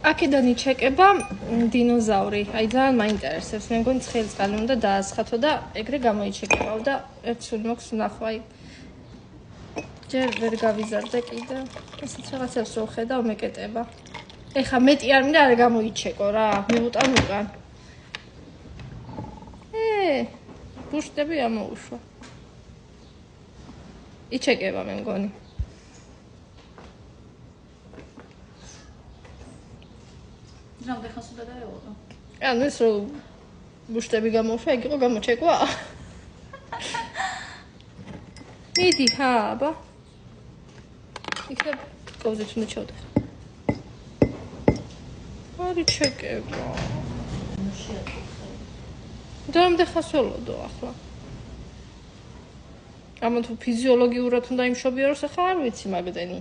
აქედან იჩეკება დინოზავრი. აი ძალიან მაინტერესებს. მე მგონი ცხელი წყალი უნდა დაასხათო და ეგრე გამოიჩეკებავ და ერთ სული მოქვს ნახვა. აი ჯერ ვერ გავიზარდე კიდე. ესეც რაღაცებს რო ხედავ მეკეტება. ეხა მეტი არ მინდა არ გამოიჩეკო რა. მივუტან უკან. ბუშტები ამოუშვა. იჩეკება მე მგონი. რამდენი ხანს უნდა დაეღო? ანუ ეს რო ბუშტები გამოუშვა, ეგ იყო გამოჩეკვა. მიდი, აბა. იქნებ კოვზით უნდა ჩავდე. არი ჩეკება. რამდენი ხანს ველოდო ახლა? ამა თუ ფიზიოლოგიურად უნდა იმშობიაროს, ახლა არ ვიცი მაგდენი.